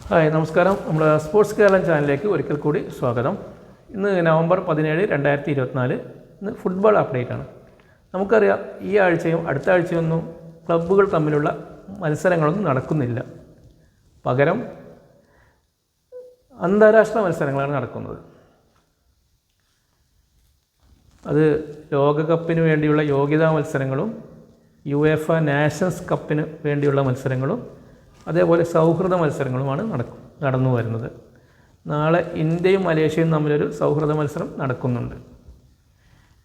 Hi നമസ്കാരം. നമ്മുടെ sports Keralam ചാനലിലേക്ക് ഒരിക്കൽ കൂടി സ്വാഗതം. ഇന്ന് നവംബർ 17, 2024. ഇന്ന് ഫുട്ബോൾ അപ്ഡേറ്റ് ആണ്. നമുക്കറിയാം, ഈ ആഴ്ചയും അടുത്ത ആഴ്ചയൊന്നും ക്ലബ്ബുകൾ തമ്മിലുള്ള മത്സരങ്ങളൊന്നും നടക്കുന്നില്ല. പകരം അന്താരാഷ്ട്ര മത്സരങ്ങളാണ് നടക്കുന്നത്. അത് ലോകകപ്പിന് വേണ്ടിയുള്ള യോഗ്യതാ മത്സരങ്ങളും യുവേഫ നാഷൻസ് കപ്പിന് വേണ്ടിയുള്ള മത്സരങ്ങളും അതേപോലെ സൗഹൃദ മത്സരങ്ങളുമാണ് നടന്നു വരുന്നത്. നാളെ ഇന്ത്യയും മലേഷ്യയും തമ്മിലൊരു സൗഹൃദ മത്സരം നടക്കുന്നുണ്ട്.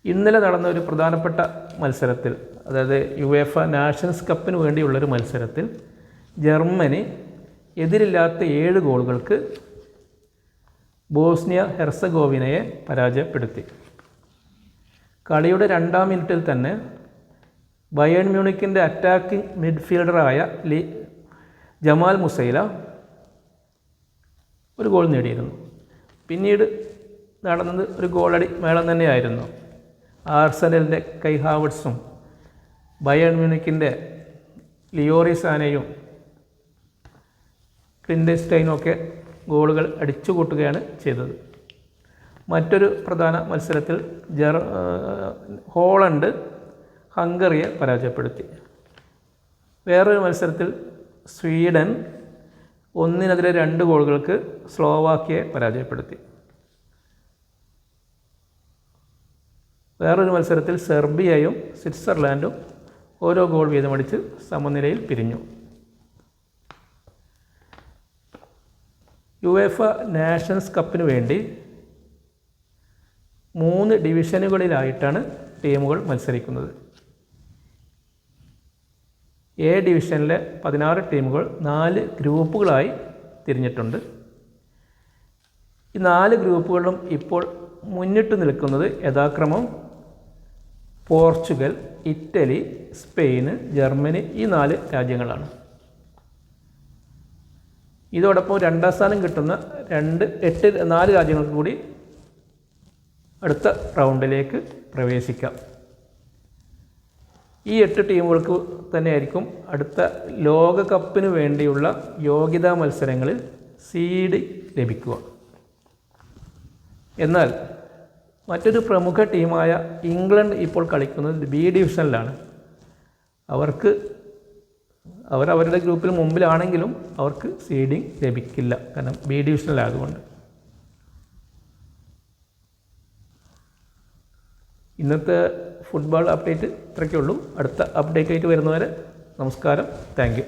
ഇന്നലെ നടന്ന ഒരു പ്രധാനപ്പെട്ട മത്സരത്തിൽ, അതായത് യുവേഫ നാഷൻസ് കപ്പിന് വേണ്ടിയുള്ളൊരു മത്സരത്തിൽ ജർമ്മനി എതിരില്ലാത്ത 7 ഗോളുകൾക്ക് ബോസ്നിയ ഹെർസഗോവിനയെ പരാജയപ്പെടുത്തി. കളിയുടെ 2-ാം മിനിറ്റിൽ തന്നെ ബയേൺ മ്യൂണിക്കിൻ്റെ അറ്റാക്കിംഗ് മിഡ്ഫീൽഡറായ ജമാൽ മുസൈല ഒരു ഗോൾ നേടിയിരുന്നു. പിന്നീട് നടന്നത് ഒരു ഗോളടി മേളം തന്നെയായിരുന്നു. ആർസനലിൻ്റെ കൈ ഹാവർട്സും ബയേൺ മ്യൂണിക്കിൻ്റെ ലിയോറി സാനയും ക്ലിൻഡൻസ്റ്റൈനും ഒക്കെ ഗോളുകൾ അടിച്ചുകൂട്ടുകയാണ് ചെയ്തത്. മറ്റൊരു പ്രധാന മത്സരത്തിൽ ഹോളണ്ട് ഹംഗറിയെ പരാജയപ്പെടുത്തി. വേറൊരു മത്സരത്തിൽ സ്വീഡൻ 1-2 ഗോളുകൾക്ക് സ്ലോവാക്യയെ പരാജയപ്പെടുത്തി. വേറൊരു മത്സരത്തിൽ സെർബിയയും സ്വിറ്റ്സർലാൻഡും ഓരോ ഗോൾ വീതമടിച്ച് സമനിലയിൽ പിരിഞ്ഞു. യുവേഫ നാഷൻസ് കപ്പിന് വേണ്ടി 3 ഡിവിഷനുകളിലായിട്ടാണ് ടീമുകൾ മത്സരിക്കുന്നത്. എ ഡിവിഷനിലെ 16 ടീമുകൾ 4 ഗ്രൂപ്പുകളായി തിരിഞ്ഞിട്ടുണ്ട്. ഈ 4 ഗ്രൂപ്പുകളിലും ഇപ്പോൾ മുന്നിട്ട് നിൽക്കുന്നത് യഥാക്രമം പോർച്ചുഗൽ, ഇറ്റലി, സ്പെയിന്, ജർമ്മനി, ഈ 4 രാജ്യങ്ങളാണ്. ഇതോടൊപ്പം 2-ാം സ്ഥാനം കിട്ടുന്ന 4 രാജ്യങ്ങൾക്ക് കൂടി അടുത്ത റൗണ്ടിലേക്ക് പ്രവേശിക്കാം. ഈ 8 ടീമുകൾക്ക് തന്നെയായിരിക്കും അടുത്ത ലോകകപ്പിന് വേണ്ടിയുള്ള യോഗ്യതാ മത്സരങ്ങളിൽ സീഡ് ലഭിക്കുക. എന്നാൽ മറ്റൊരു പ്രമുഖ ടീമായ ഇംഗ്ലണ്ട് ഇപ്പോൾ കളിക്കുന്നത് ബി ഡിവിഷനിലാണ്. അവരുടെ ഗ്രൂപ്പിൽ മുമ്പിലാണെങ്കിലും അവർക്ക് സീഡിങ് ലഭിക്കില്ല, കാരണം ബി ഡിവിഷനിലായതുകൊണ്ട്. ഇന്നത്തെ ഫുട്ബോൾ അപ്ഡേറ്റ് ഇത്രയ്ക്കേ ഉള്ളൂ. അടുത്ത അപ്ഡേറ്റ് ആയിട്ട് വരുന്നവരെ നമസ്കാരം. Thank you.